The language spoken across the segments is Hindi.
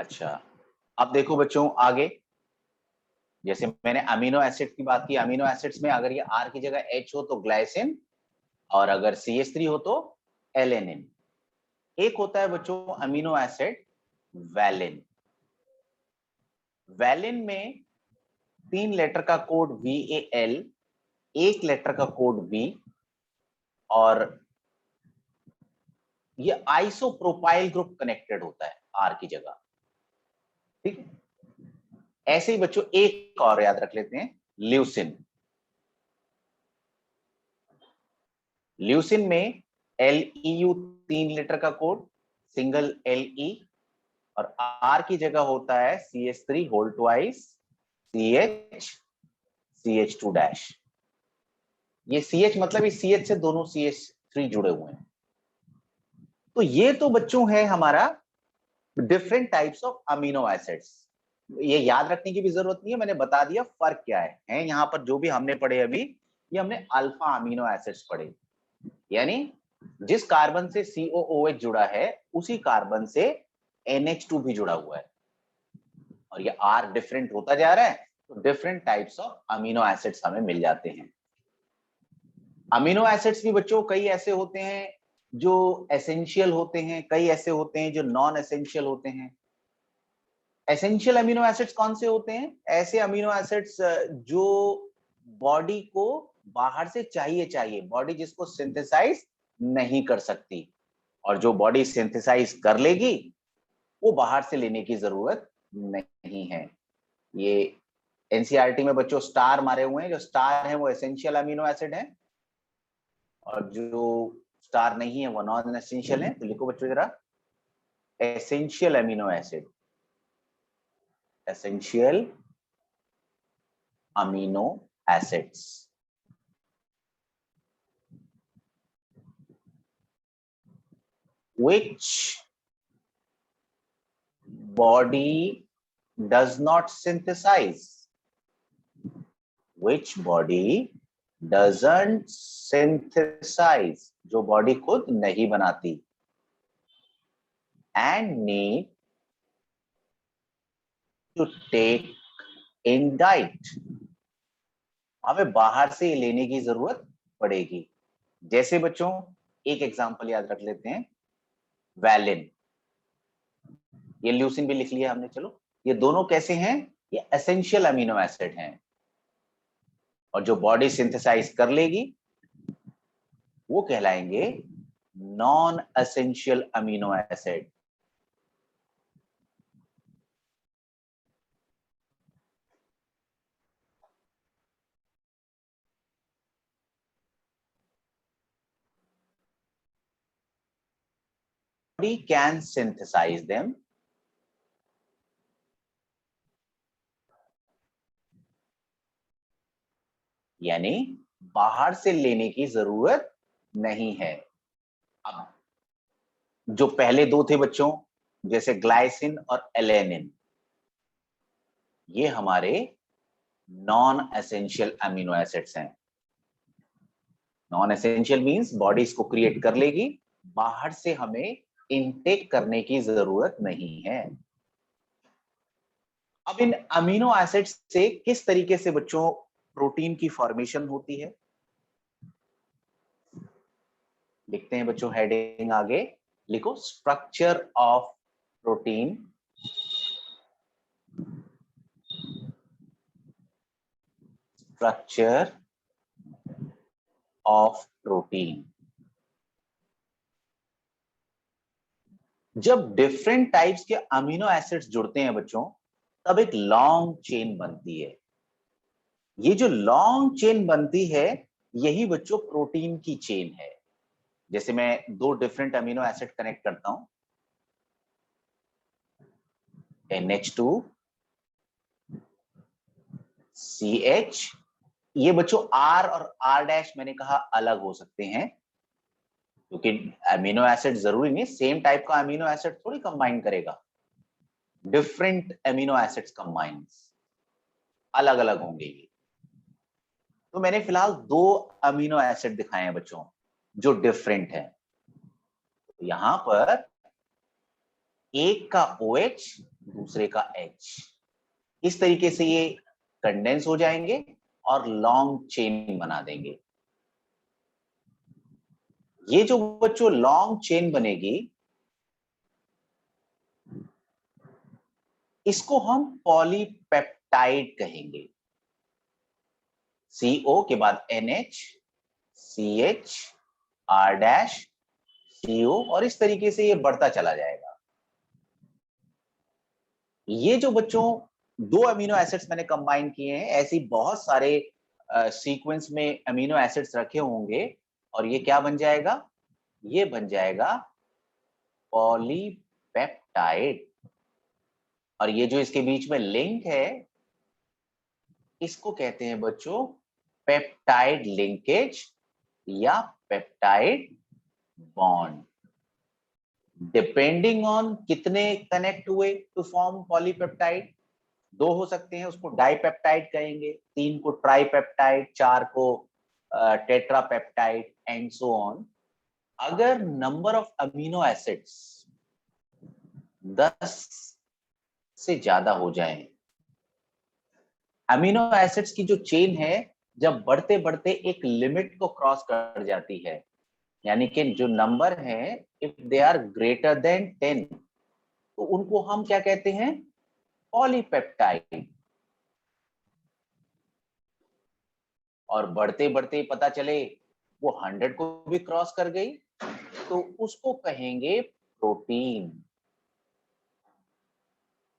अच्छा, अब देखो बच्चों आगे, जैसे मैंने अमीनो एसिड की बात की, अमीनो एसिड्स में अगर ये R की जगह H हो तो ग्लाइसिन, और अगर CH3 हो तो एलेनिन। एक होता है बच्चों अमीनो एसिड वैलिन। वैलिन में 3 लेटर का कोड VAL, 1 लेटर का कोड V, और ये आइसोप्रोपाइल ग्रुप कनेक्टेड होता है R की जगह। ठीक है, ऐसे ही बच्चों एक और याद रख लेते हैं, ल्यूसिन। ल्यूसिन में LEU 3 लेटर का कोड, सिंगल LE, और R की जगह होता है CH3 whole twice CH2 dash. ये CH मतलब इस CH से दोनों CH3 जुड़े हुए हैं। तो ये तो बच्चों है हमारा different types of amino acids. ये याद रखने की भी जरूरत नहीं है, मैंने बता दिया फर्क क्या है यहाँ पर। जो भी हमने पढ़े अभी, ये हमने अल्फा अमीनो एसिड्स पढ़े, यानी जिस कार्बन से COOH जुड़ा है उसी कार्बन से NH2 भी जुड़ा हुआ है, और ये R डिफरेंट होता जा रहा है, तो different types of amino acids हमें मिल जाते हैं। अमीनो एसिड्स भी बच्चों कई ऐसे होते हैं जो एसेंशियल होते हैं, कई ऐसे होते हैं जो नॉन एसेंशियल होते हैं। एसेंशियल अमीनो एसिड्स कौन से होते हैं? ऐसे अमीनो एसिड्स जो बॉडी को बाहर से चाहिए, बॉडी जिसको सिंथेसाइज नहीं कर सकती, और जो बॉडी सिंथेसाइज कर लेगी वो बाहर से लेने की जरूरत नहीं है। ये एनसीईआरटी में बच्चों स्टार मारे हुए हैं, जो स्टार है वो एसेंशियल अमीनो एसिड है, और जो स्टार नहीं है वो नॉन एसेंशियल है। तो लिखो बच्चों जरा, essential amino acid, essential amino acids. which body does not synthesize, which body doesn't synthesize, जो बॉडी खुद नहीं बनाती, and need to take in diet, हमें बाहर से लेने की जरूरत पड़ेगी। जैसे बच्चों एक एग्जांपल याद रख लेते हैं, वैलिन, ये ल्यूसिन भी लिख लिया हमने। चलो, ये दोनों कैसे हैं? ये एसेंशियल अमीनो एसिड हैं, और जो बॉडी सिंथेसाइज कर लेगी वो कहलाएंगे non essential amino acid. Body can synthesize them, यानी बाहर से लेने की जरूरत नहीं है। अब जो पहले दो थे बच्चों, जैसे ग्लाइसिन और एलेनिन, ये हमारे नॉन एसेंशियल अमीनो एसिड्स हैं। नॉन एसेंशियल मींस बॉडी इसको क्रिएट कर लेगी, बाहर से हमें इनटेक करने की जरूरत नहीं है। अब इन अमीनो एसिड से किस तरीके से बच्चों प्रोटीन की फॉर्मेशन होती है, लिखते हैं बच्चों हेडिंग आगे, लिखो structure of protein. Structure of protein. जब डिफरेंट टाइप्स के अमीनो एसिड्स जुड़ते हैं बच्चों, तब एक लॉन्ग चेन बनती है। ये जो लॉन्ग चेन बनती है, यही बच्चों प्रोटीन की चेन है। जैसे मैं दो डिफरेंट अमीनो एसिड कनेक्ट करता हूं, NH2 CH, ये बच्चों R और R डैश मैंने कहा अलग हो सकते हैं, क्योंकि अमीनो एसिड जरूरी नहीं सेम टाइप का अमीनो एसिड थोड़ी कंबाइन करेगा, डिफरेंट अमीनो एसिड्स कंबाइंस, अलग अलग होंगे ये। तो मैंने फिलहाल दो अमीनो एसिड दिखाए हैं बच्चों जो डिफरेंट है। यहां पर एक का OH दूसरे का H। इस तरीके से ये कंडेंस हो जाएंगे और लॉन्ग चेन बना देंगे। ये जो बच्चों लॉन्ग चेन बनेगी, इसको हम पॉलीपेप्टाइड कहेंगे। CO के बाद NH, CH, R', CO, और इस तरीके से ये बढ़ता चला जाएगा। ये जो बच्चों दो अमीनो एसिड्स मैंने कंबाइन किए हैं, ऐसी बहुत सारे सीक्वेंस में अमीनो एसिड्स रखे होंगे और ये क्या बन जाएगा? ये बन जाएगा पॉलीपेप्टाइड। और ये जो इसके बीच में लिंक है, इसको कहते हैं बच्चों पेप्टाइड लिंकेज या पेप्टाइड बॉन्ड। डिपेंडिंग ऑन कितने कनेक्ट हुए टू फॉर्म पॉलीपेप्टाइड, 2 हो सकते हैं, उसको डाइपेप्टाइड कहेंगे, 3 को ट्राइपेप्टाइड, 4 को टेट्रापेप्टाइड एंड सो ऑन। अगर नंबर ऑफ अमीनो एसिड्स 10 से ज्यादा हो जाए, अमीनो एसिड्स की जो चेन है जब बढ़ते बढ़ते एक लिमिट को क्रॉस कर जाती है, यानी कि जो नंबर है if they are greater than 10, तो उनको हम क्या कहते हैं? पॉलीपेप्टाइड। और बढ़ते बढ़ते पता चले वो 100 को भी क्रॉस कर गई, तो उसको कहेंगे प्रोटीन।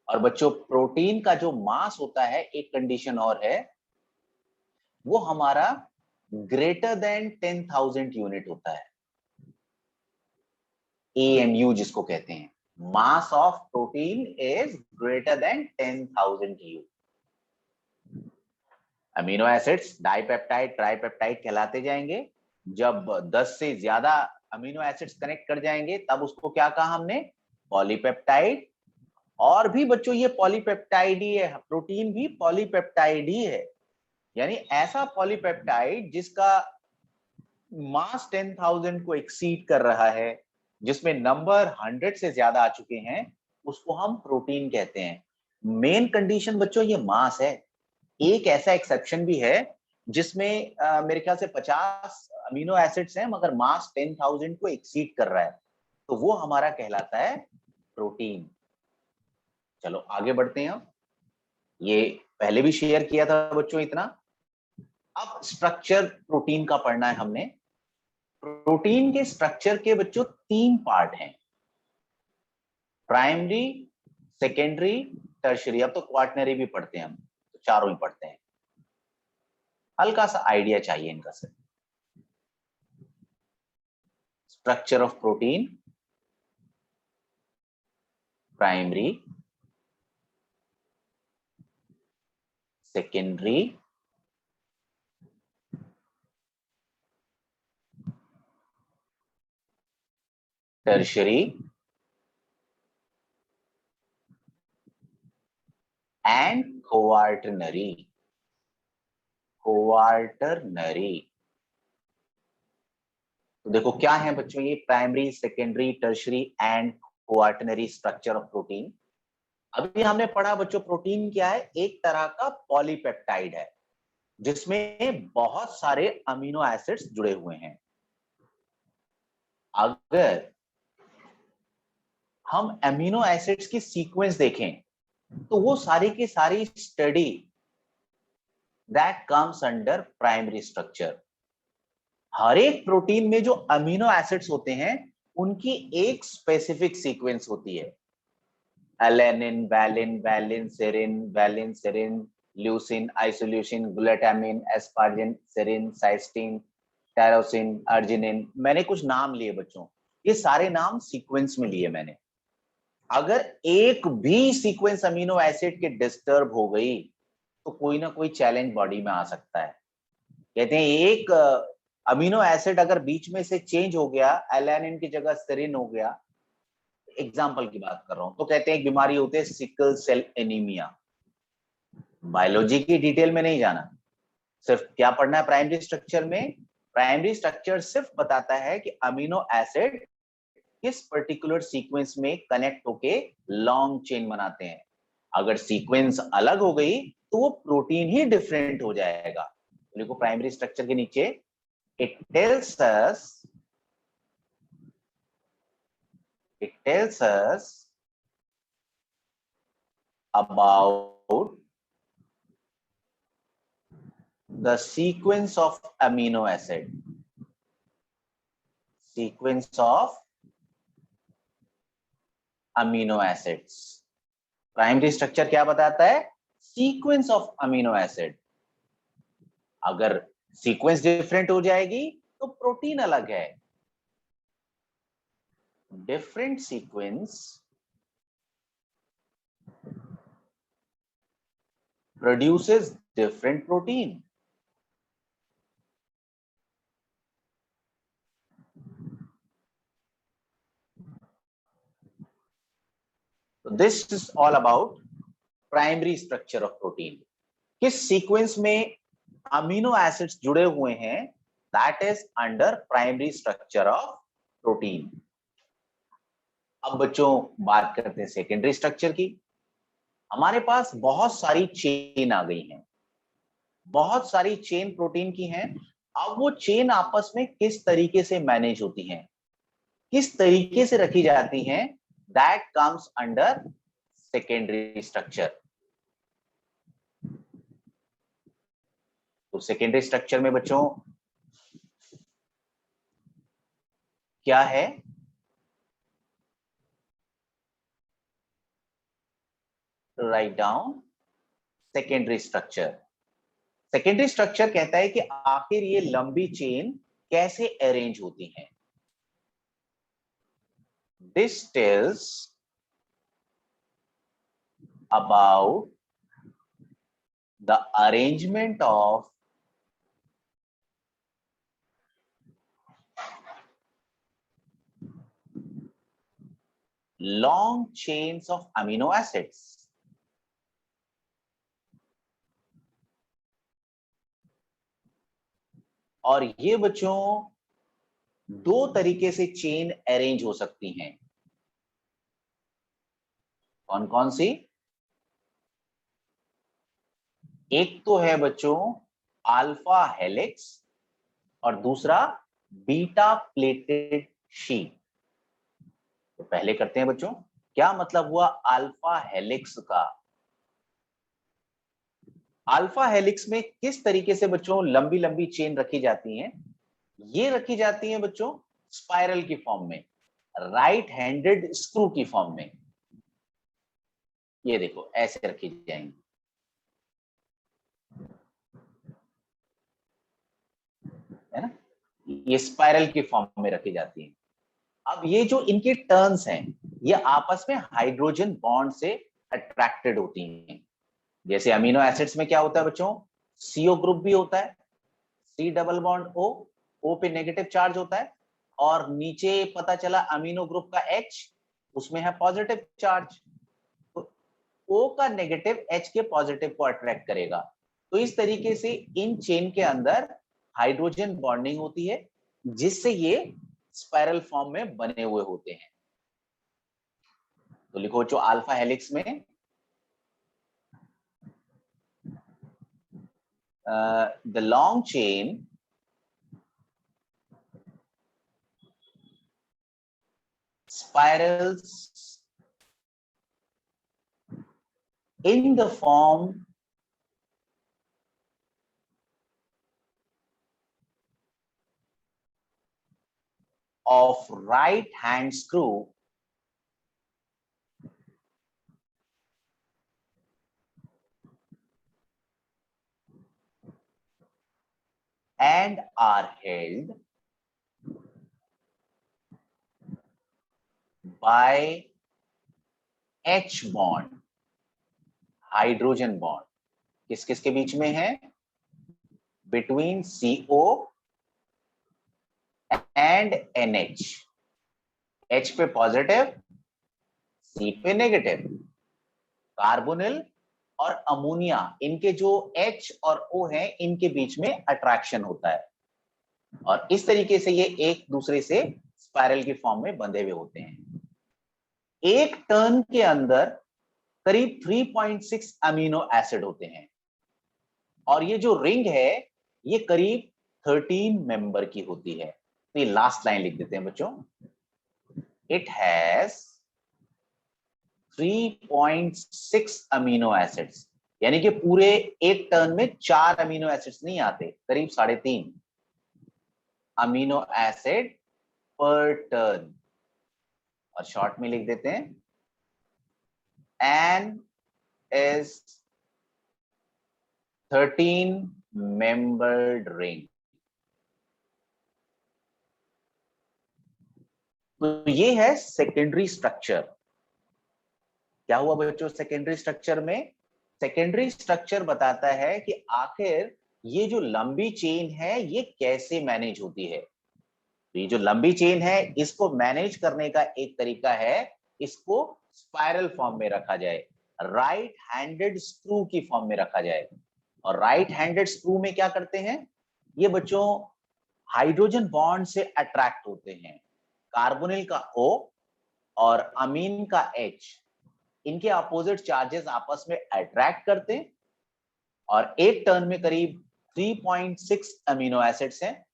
और बच्चों प्रोटीन का जो मास होता है, एक कंडीशन और है, वो हमारा ग्रेटर देन 10,000 यूनिट होता है, AMU जिसको कहते हैं। Mass of protein is greater than 10,000 U। Amino acids dipeptide tripeptide कहलाते जाएंगे। जब 10 से ज्यादा अमीनो एसिड्स कनेक्ट कर जाएंगे तब उसको क्या कहा हमने? पॉलीपेप्टाइड। और भी बच्चों ये पॉलीपेप्टाइड ही है, प्रोटीन भी पॉलीपेप्टाइड ही है, यानी ऐसा पॉलीपेप्टाइड जिसका मास 10,000 को एक्सीड कर रहा है, जिसमें नंबर 100 से ज्यादा आ चुके हैं, उसको हम प्रोटीन कहते हैं। मेन कंडीशन बच्चों ये मास है। एक ऐसा एक्सेप्शन भी है जिसमें मेरे ख्याल से 50 अमीनो एसिड्स हैं मगर मास 10,000 को एक्सीड कर रहा है, तो वो हमारा कहलाता है प्रोटीन। चलो आगे बढ़ते हैं। अब ये पहले भी शेयर किया था बच्चों इतना। अब स्ट्रक्चर प्रोटीन का पढ़ना है हमने। प्रोटीन के स्ट्रक्चर के बच्चों 3 पार्ट हैं, प्राइमरी, सेकेंडरी, टर्शियरी। अब तो क्वार्टनरी भी पढ़ते हैं हम, तो चारों ही पढ़ते हैं। हल्का सा आइडिया चाहिए इनका से। Structure of protein, primary, secondary, tertiary and quaternary. Quaternary तो देखो क्या है बच्चों, ये primary, secondary, tertiary and quaternary structure of protein. अभी हमने पढ़ा बच्चों प्रोटीन क्या है? एक तरह का पॉलीपेप्टाइड है जिसमें बहुत सारे अमीनो एसिड्स जुड़े हुए हैं। अगर हम अमीनो एसिड्स की सीक्वेंस देखें तो वो सारी की सारी study that comes under primary structure. हर एक प्रोटीन में जो अमीनो एसिड्स होते हैं उनकी एक स्पेसिफिक सीक्वेंस होती है। Alanine, valine, valine, serine, valine, serine, leucine, isoleucine, glutamine, asparagine, serine, cysteine, tyrosine, arginine. मैंने कुछ नाम लिए बच्चों, ये सारे नाम सीक्वेंस में लिए मैंने। अगर एक भी सीक्वेंस अमीनो एसिड के डिस्टर्ब हो गई तो कोई ना कोई चैलेंज बॉडी में आ सकता है। कहते हैं एक अमीनो एसिड अगर बीच में से चेंज हो गया, एलानिन की जगह सेरिन हो गया, एग्जाम्पल की बात कर रहा हूं, तो कहते हैं एक बीमारी होती है सिकल सेल एनीमिया। बायोलॉजी की डिटेल में नहीं जाना, सिर्फ क्या पढ़ना है प्राइमरी स्ट्रक्चर में। प्राइमरी स्ट्रक्चर सिर्फ बताता है कि अमीनो एसिड किस पर्टिकुलर सीक्वेंस में कनेक्ट होके लॉन्ग चेन बनाते हैं। अगर सीक्वेंस अलग हो गई तो वो प्रोटीन ही डिफरेंट हो जाएगा। देखो प्राइमरी स्ट्रक्चर के नीचे it tells us about the sequence of amino acid. Sequence of amino acids. Primary structure क्या बताता है? Sequence of amino acid. अगर सीक्वेंस डिफरेंट हो जाएगी तो प्रोटीन अलग है। Different sequence produces different protein. So this is all about primary structure of protein. किस सीक्वेंस में अमीनो एसिड्स जुड़े हुए हैं, that is under primary structure of protein. अब बच्चों बात करते हैं सेकेंडरी स्ट्रक्चर की। हमारे पास बहुत सारी चेन आ गई हैं, बहुत सारी चेन प्रोटीन की हैं। अब वो चेन आपस में किस तरीके से मैनेज होती हैं, किस तरीके से रखी जाती हैं, that comes under secondary structure. तो सेकेंडरी स्ट्रक्चर में बच्चों क्या है? Write down secondary structure. Secondary structure कहता है कि आखिर ये लंबी चेन कैसे अरेंज होती हैं। This tells about the arrangement of long chains of amino acids. और ये बच्चों दो तरीके से चेन अरेंज हो सकती हैं। कौन कौन सी? एक तो है बच्चों अल्फा हेलिक्स और दूसरा बीटा प्लेटेड शीट। तो पहले करते हैं बच्चों, क्या मतलब हुआ अल्फा हेलिक्स का? अल्फा हेलिक्स में किस तरीके से बच्चों लंबी लंबी चेन रखी जाती हैं? ये रखी जाती हैं बच्चों स्पाइरल की फॉर्म में, राइट हैंडेड स्क्रू की फॉर्म में। ये देखो ऐसे रखी जाएंगी, है ना? ये स्पाइरल की फॉर्म में रखी जाती हैं। अब ये जो इनके टर्न्स हैं, ये आपस में हाइड्रोजन बॉन्ड से अट्रैक्टेड होती हैं। जैसे अमीनो एसिड्स में क्या होता है बच्चों? CO ग्रुप भी होता है, C डबल बॉन्ड O पे नेगेटिव चार्ज होता है, और नीचे पता चला अमीनो ग्रुप का H, उसमें है पॉजिटिव चार्ज। तो O का नेगेटिव H के पॉजिटिव को अट्रैक्ट करेगा। तो इस तरीके से इन चेन के अंदर हाइड्रोजन बॉन्डिंग होती है, जिससे ये स्पाइरल फॉर्म में बने हुए होते हैं। तो लिखो जो अल्फा हेलिक्स में the long chain spirals in the form of right hand screw and are held by H bond, hydrogen bond. किस किस के बीच में है? Between CO and NH। H पे पॉजिटिव, C पे नेगेटिव। कार्बोनिल और अमोनिया, इनके जो H और O हैं, इनके बीच में अट्रैक्शन होता है, और इस तरीके से ये एक दूसरे से स्पाइरल की फॉर्म में बंधे हुए होते हैं। एक टर्न के अंदर करीब 3.6 अमीनो एसिड होते हैं और ये जो रिंग है ये करीब 13 मेंबर की होती है। तो ये लास्ट लाइन लिख देते हैं बच्चों, इट हैज 3.6 अमीनो एसिड्स, यानी कि पूरे एक टर्न में 4 अमीनो एसिड्स नहीं आते, करीब 3.5 अमीनो एसिड पर टर्न। और शॉर्ट में लिख देते हैं एन इज 13 मेंबर्ड रिंग। तो ये है सेकेंडरी स्ट्रक्चर। क्या हुआ बच्चों सेकेंडरी स्ट्रक्चर में? सेकेंडरी स्ट्रक्चर बताता है कि आखिर ये जो लंबी चेन है ये कैसे मैनेज होती है। तो ये जो लंबी चेन है इसको मैनेज करने का एक तरीका है, इसको स्पाइरल फॉर्म में रखा जाए, राइट हैंडेड स्क्रू की फॉर्म में रखा जाए। और राइट हैंडेड स्क्रू में क्या करते हैं ये बच्चों, हाइड्रोजन बॉन्ड से अट्रैक्ट होते हैं। कार्बोनिल का O और अमीन का H, इनके अपोजिट चार्जेस आपस में अट्रैक्ट करते हैं और एक टर्न में करीब 3.6 अमीनो एसिड्स हैं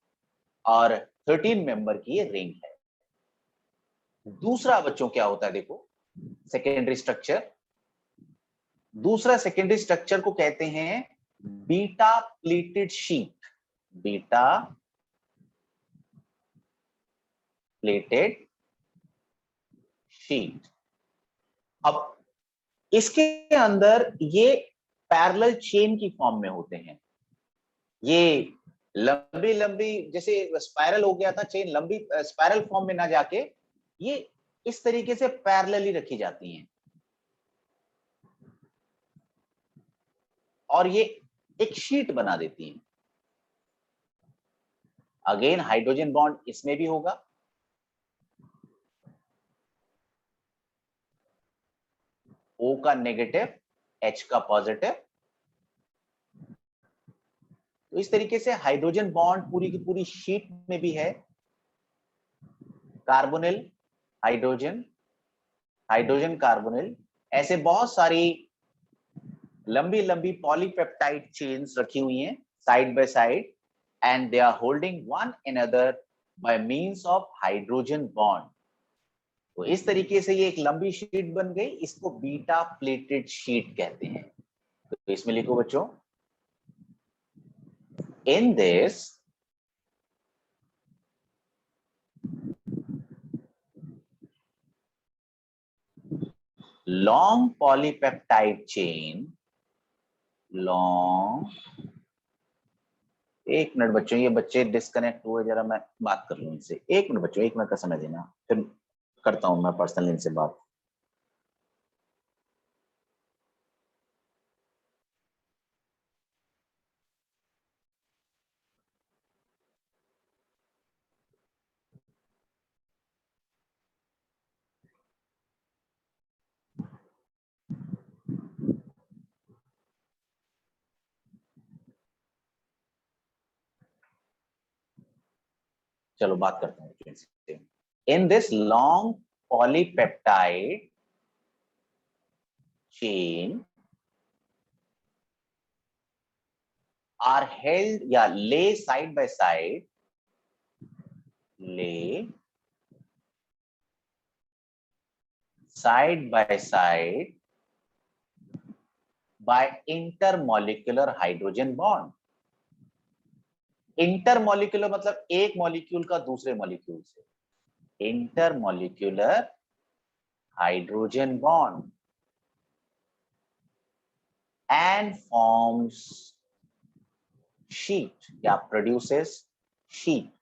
और 13 मेंबर की ये रिंग है। दूसरा बच्चों क्या होता है देखो सेकेंडरी स्ट्रक्चर, दूसरा सेकेंडरी स्ट्रक्चर को कहते हैं beta pleated sheet. Beta pleated sheet. अब इसके अंदर ये पैरेलल चेन की फॉर्म में होते हैं। ये लंबी लंबी जैसे स्पाइरल हो गया था चेन, लंबी स्पाइरल फॉर्म में ना जाके ये इस तरीके से पैरेलली रखी जाती हैं और ये एक शीट बना देती हैं। अगेन हाइड्रोजन बॉन्ड इसमें भी होगा, O का नेगेटिव, H का पॉजिटिव। तो इस तरीके से हाइड्रोजन बॉन्ड पूरी की पूरी शीट में भी है। कार्बोनिल हाइड्रोजन, हाइड्रोजन कार्बोनिल, ऐसे बहुत सारी लंबी लंबी पॉलीपेप्टाइड चेन्स रखी हुई हैं side by side and they are holding one another by means of hydrogen bond. तो इस तरीके से ये एक लंबी शीट बन गई, इसको बीटा प्लेटेड शीट कहते हैं। तो इसमें लिखो बच्चों, in this long polypeptide chain, long, एक मिनट बच्चों ये बच्चे डिस्कनेक्ट हुए, जरा मैं बात कर लूं इनसे। एक मिनट बच्चों, एक मिनट का समय देना, फिर करता हूं मैं पर्सनल इनसे बात। चलो बात करता हूँ इनसे। In this long polypeptide chain are held या lay side by side, lay side by side by intermolecular hydrogen bond। Intermolecular मतलब एक मॉलिक्यूल का दूसरे मॉलिक्यूल से, intermolecular hydrogen bond and forms sheet या प्रोड्यूसेस शीट।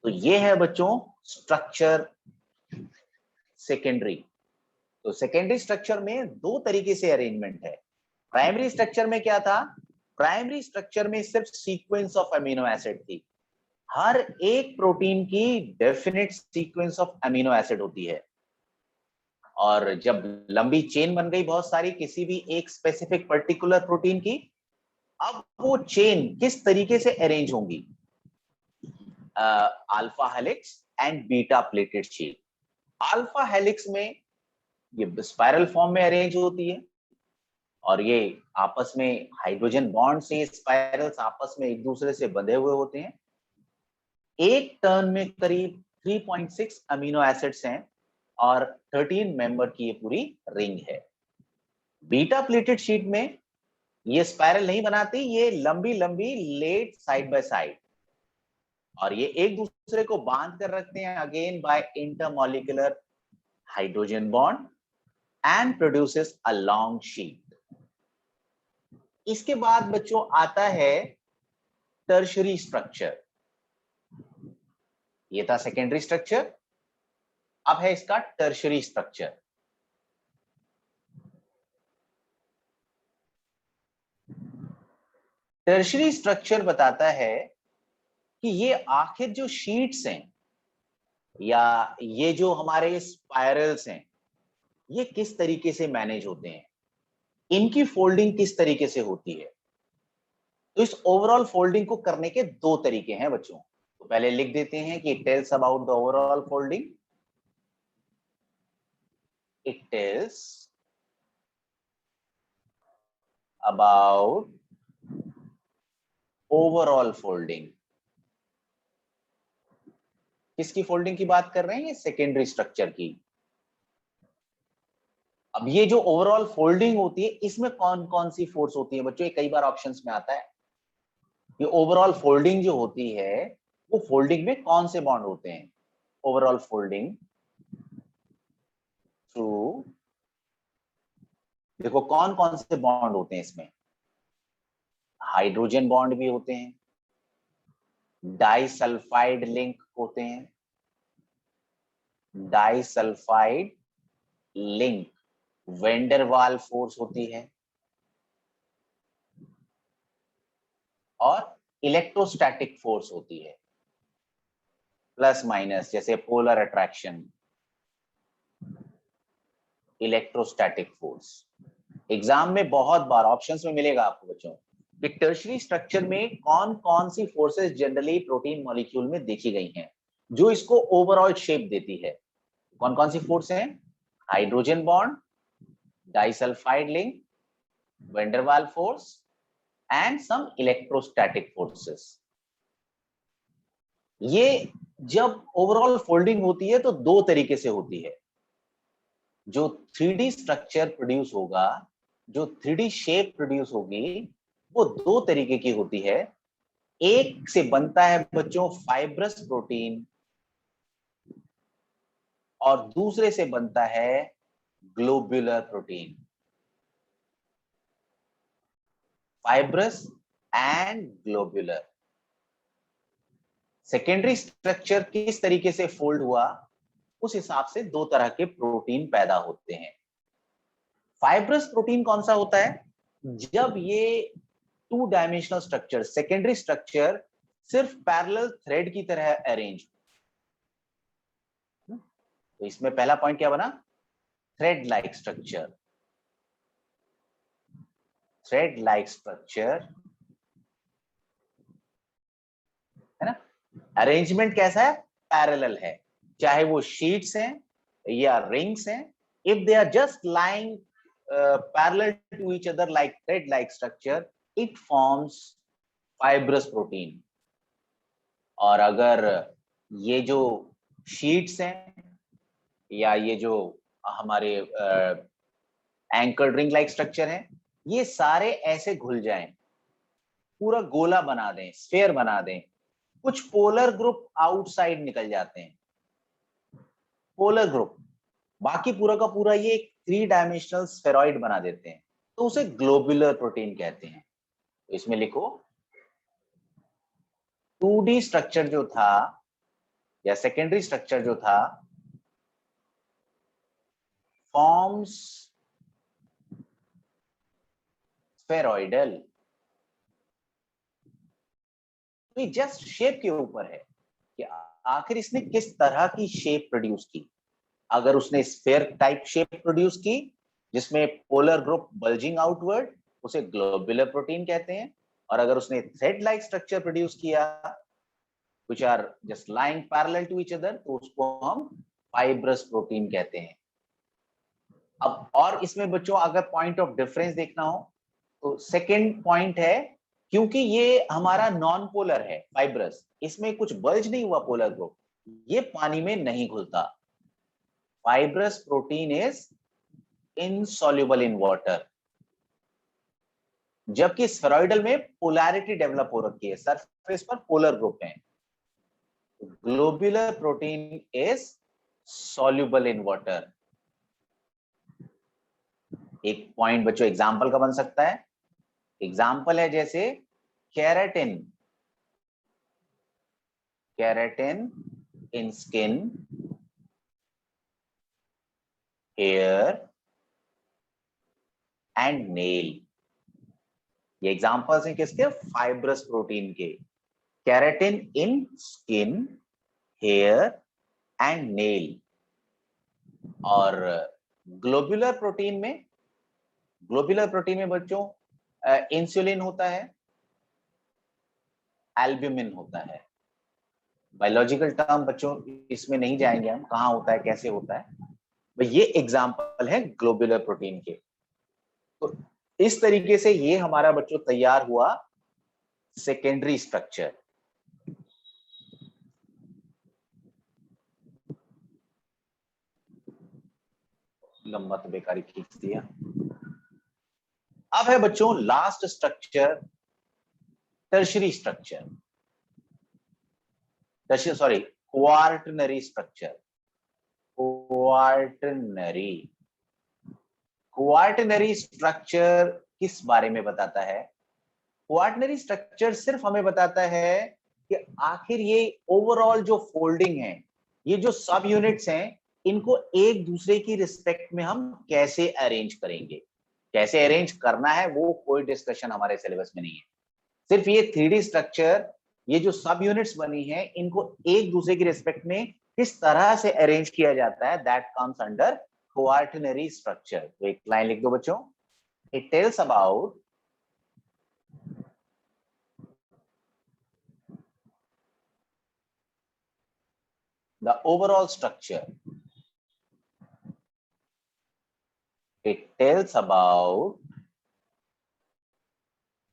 तो ये है बच्चों स्ट्रक्चर सेकेंडरी। तो सेकेंडरी स्ट्रक्चर में दो तरीके से अरेंजमेंट है। प्राइमरी स्ट्रक्चर में क्या था? प्राइमरी स्ट्रक्चर में सिर्फ सीक्वेंस ऑफ अमीनो एसिड थी। हर एक प्रोटीन की definite sequence of amino acid होती है और जब लंबी चेन बन गई बहुत सारी किसी भी एक स्पेसिफिक पर्टिकुलर प्रोटीन की, अब वो चेन किस तरीके से अरेंज होंगी? Alpha helix and beta pleated sheet. Alpha helix में ये स्पाइरल फॉर्म में अरेंज होती है और ये आपस में हाइड्रोजन बॉन्ड से स्पाइरल्स आपस में एक दूसरे से बंधे हुए होते हैं। एक टर्न में करीब 3.6 अमीनो एसिड्स हैं और 13 मेंबर की ये पूरी रिंग है। बीटा प्लेटेड शीट में ये स्पाइरल नहीं बनाती, ये लंबी लंबी लेट साइड बाय साइड और ये एक दूसरे को बांध कर रखते हैं again by intermolecular hydrogen bond and produces a long sheet. इसके बाद बच्चों आता है टर्शरी स्ट्रक्चर। ये था सेकेंडरी स्ट्रक्चर, अब है इसका टर्शरी स्ट्रक्चर। टर्शरी स्ट्रक्चर बताता है कि ये आखिर जो शीट्स हैं या ये जो हमारे स्पाइरल्स हैं, ये किस तरीके से मैनेज होते हैं, इनकी फोल्डिंग किस तरीके से होती है। तो इस ओवरऑल फोल्डिंग को करने के दो तरीके हैं बच्चों। तो पहले लिख देते हैं कि it tells about the overall folding. It tells about overall folding. किसकी फोल्डिंग की बात कर रहे हैं? ये सेकेंडरी स्ट्रक्चर की। अब ये जो ओवरऑल फोल्डिंग होती है, इसमें कौन कौन सी फोर्स होती है बच्चों? ये कई बार ऑप्शंस में आता है। ये ओवरऑल फोल्डिंग जो होती है, वो फोल्डिंग में कौन से बॉन्ड होते हैं? ओवरऑल फोल्डिंग थ्रू, देखो कौन कौन से बॉन्ड होते हैं इसमें? हाइड्रोजन बॉन्ड भी होते हैं, डाइसल्फाइड लिंक होते हैं, डाइसल्फाइड लिंक, वेंडरवाल फोर्स होती है और इलेक्ट्रोस्टैटिक फोर्स होती है, प्लस माइनस, जैसे polar attraction, electrostatic force. Exam में बहुत बार ऑप्शंस में मिलेगा आपको बच्चों कि टर्शरी स्ट्रक्चर में कौन कौन सी फोर्सेस जनरली प्रोटीन मॉलिक्यूल में देखी गई हैं जो इसको ओवरऑल शेप देती है। कौन कौन सी फोर्स हैं? Hydrogen bond, disulphide link, van der Waals force and some electrostatic forces. ये जब ओवरऑल फोल्डिंग होती है तो दो तरीके से होती है। जो 3D स्ट्रक्चर प्रोड्यूस होगा, जो 3D शेप प्रोड्यूस होगी, वो दो तरीके की होती है। एक से बनता है बच्चों फाइब्रस प्रोटीन और दूसरे से बनता है globular protein. Fibrous and globular. Secondary structure किस तरीके से फोल्ड हुआ, उस हिसाब से दो तरह के प्रोटीन पैदा होते हैं। फाइब्रस प्रोटीन कौन सा होता है? जब ये 2 डायमेंशनल स्ट्रक्चर, सेकेंडरी स्ट्रक्चर सिर्फ पैरेलल थ्रेड की तरह अरेंज। तो इसमें पहला पॉइंट क्या बना? Thread like structure. Thread like structure है ना। अरेंजमेंट कैसा है? पैरेलल है, चाहे वो शीट्स हैं या रिंग्स हैं। If they are just lying parallel to each other like thread like structure, it forms fibrous protein. और अगर ये जो शीट्स हैं या ये जो हमारे एंकर रिंग लाइक स्ट्रक्चर है, ये सारे ऐसे घुल जाएं, पूरा गोला बना दें, स्फेयर बना दें, कुछ पोलर ग्रुप आउटसाइड निकल जाते हैं, पोलर ग्रुप, बाकी पूरा का पूरा ये एक 3 डायमेंशनल स्फेरॉइड बना देते हैं, तो उसे ग्लोबुलर प्रोटीन कहते हैं। तो इसमें लिखो 2D स्ट्रक्चर जो था या सेकेंडरी स्ट्रक्चर जो था फॉर्म्स स्फेरॉइडल। तो ये जस्ट शेप के ऊपर है कि आखिर इसने किस तरह की शेप प्रोड्यूस की। अगर उसने स्फेयर टाइप शेप प्रोड्यूस की जिसमें पोलर ग्रुप बल्जिंग आउटवर्ड, उसे ग्लोबुलर प्रोटीन कहते हैं। और अगर उसने थ्रेड लाइक स्ट्रक्चर प्रोड्यूस किया which are just lying parallel to each other, तो उसको हम fibrous protein कहते हैं। अब और इसमें बच्चों अगर पॉइंट ऑफ डिफरेंस देखना हो तो सेकंड पॉइंट है, क्योंकि ये हमारा नॉन पोलर है फाइब्रस, इसमें कुछ बल्ज नहीं हुआ पोलर ग्रुप, ये पानी में नहीं घुलता। Fibrous protein is insoluble in water, जबकि स्फेरॉइडल में पोलैरिटी डेवलप हो रखी है, सरफेस पर पोलर ग्रुप है। Globular protein is soluble in water. एक पॉइंट बच्चों एग्जांपल का बन सकता है, एग्जांपल है जैसे keratin, keratin in skin, hair and nail. ये एग्जांपल्स हैं किसके? फाइब्रस प्रोटीन के। Keratin in skin, hair and nail. और ग्लोबुलर प्रोटीन में, ग्लोबुलर प्रोटीन में बच्चों इंसुलिन होता है, एल्ब्यूमिन होता है। बायोलॉजिकल टर्म बच्चों इसमें नहीं जाएंगे हम, कहाँ होता है कैसे होता है, ये एग्जांपल है ग्लोबुलर प्रोटीन के। तो इस तरीके से ये हमारा बच्चों तैयार हुआ सेकेंडरी स्ट्रक्चर। लंबा तो बेकारी खींच दिया। अब है बच्चों last structure, tertiary structure, tertiary sorry quaternary structure. Quaternary, quaternary structure किस बारे में बताता है? क्वार्टनरी स्ट्रक्चर सिर्फ हमें बताता है कि आखिर ये ओवरऑल जो फोल्डिंग है, ये जो सब यूनिट्स हैं, इनको एक दूसरे की रिस्पेक्ट में हम कैसे अरेंज करेंगे। कैसे अरेंज करना है वो कोई डिस्कशन हमारे सिलेबस में नहीं है। सिर्फ ये 3D स्ट्रक्चर, ये जो सब यूनिट्स बनी है, इनको एक दूसरे की रिस्पेक्ट में किस तरह से अरेंज किया जाता है, that comes under quaternary structure. तो एक लाइन लिख दो बच्चों, it tells about the overall structure. It tells about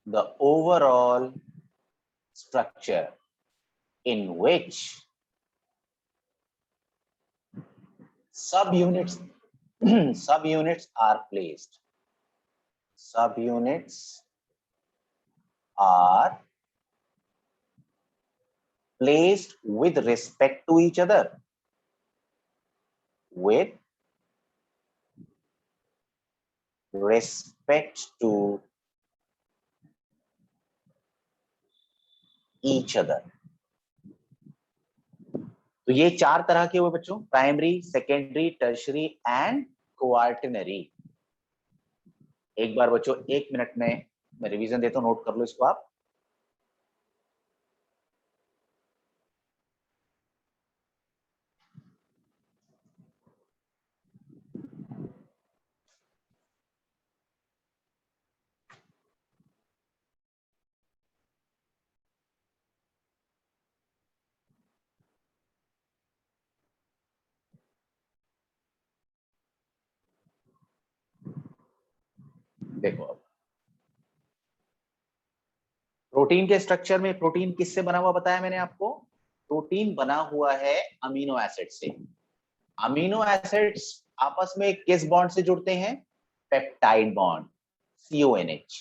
the overall structure in which subunits subunits are placed. Subunits are placed with respect to each other. With respect to each other. तो ये चार तरह के हुए बच्चों, primary, secondary, tertiary and quaternary. एक बार बच्चों 1 मिनट में मैं रिवीजन देता हूं, नोट कर लो इसको आप। देखो अब प्रोटीन के स्ट्रक्चर में, प्रोटीन किससे बना हुआ बताया मैंने आपको? प्रोटीन बना हुआ है अमीनो एसिड से। अमीनो एसिड्स आपस में किस बॉन्ड से जुड़ते हैं? Peptide bond, CONH।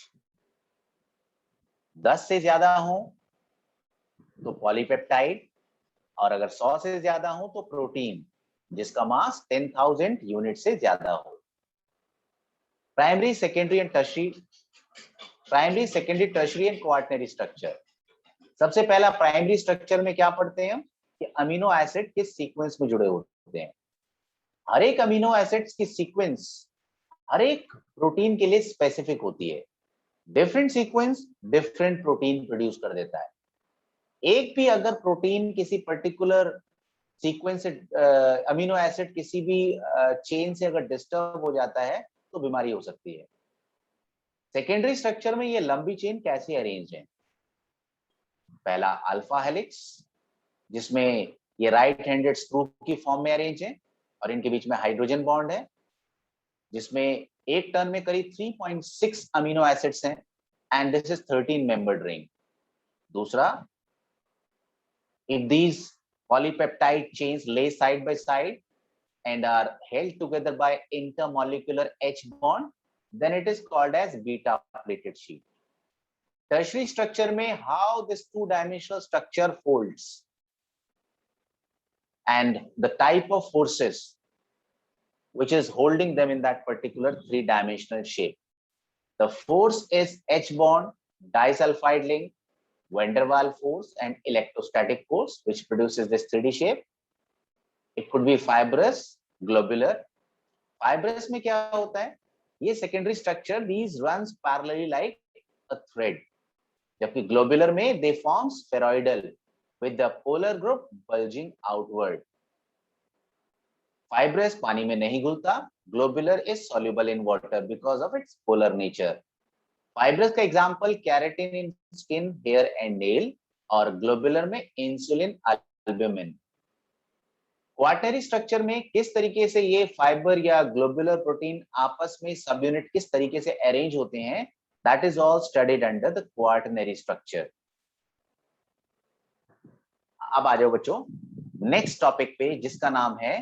10 से ज्यादा हो तो पॉलीपेप्टाइड, और अगर 100 से ज्यादा हो तो प्रोटीन जिसका मास 10,000 यूनिट से ज्यादा हो। Primary, secondary and tertiary, primary, secondary, tertiary and quaternary structure. सबसे पहला प्राइमरी स्ट्रक्चर में क्या पढ़ते हैं हम कि अमीनो एसिड किस सीक्वेंस में जुड़े होते हैं। हर एक अमीनो एसिड्स की सीक्वेंस हर एक प्रोटीन के लिए स्पेसिफिक होती है। Different sequence different protein produce कर देता है। एक भी अगर प्रोटीन किसी पर्टिकुलर सीक्वेंस से, अमीनो एसिड किसी भी चेन से अगर डिस्टर्ब हो जाता है तो बीमारी हो सकती है। सेकेंडरी स्ट्रक्चर में ये लंबी चेन कैसे अरेंज है? पहला अल्फा हेलिक्स, जिसमें ये राइट हैंडेड स्क्रू की फॉर्म में अरेंज है और इनके बीच में हाइड्रोजन बॉन्ड है, जिसमें एक टर्न में करीब 3.6 अमीनो एसिड्स हैं and this is 13 membered ring. दूसरा, if these polypeptide chains lay side by side and are held together by intermolecular H bond, then it is called as beta plated sheet. Tertiary structure में how this two-dimensional structure folds and the type of forces which is holding them in that particular three-dimensional shape. The force is H bond, disulfide link, van der Waals force and electrostatic force which produces this 3D shape. It could be fibrous, globular. Fibrous में क्या होता है? ये secondary structure, these runs parallelly like a thread. जबकि globular में they form spheroidal with the polar group bulging outward. Fibrous पानी में नहीं घुलता. Globular is soluble in water because of its polar nature. Fibrous का example keratin in skin, hair and nail और globular में insulin, albumin. क्वार्टरी स्ट्रक्चर में किस तरीके से ये फाइबर या ग्लोबुलर प्रोटीन आपस में सब यूनिट किस तरीके से अरेंज होते हैं, that is all studied under the quaternary structure. अब आ जाओ बच्चों नेक्स्ट टॉपिक पे जिसका नाम है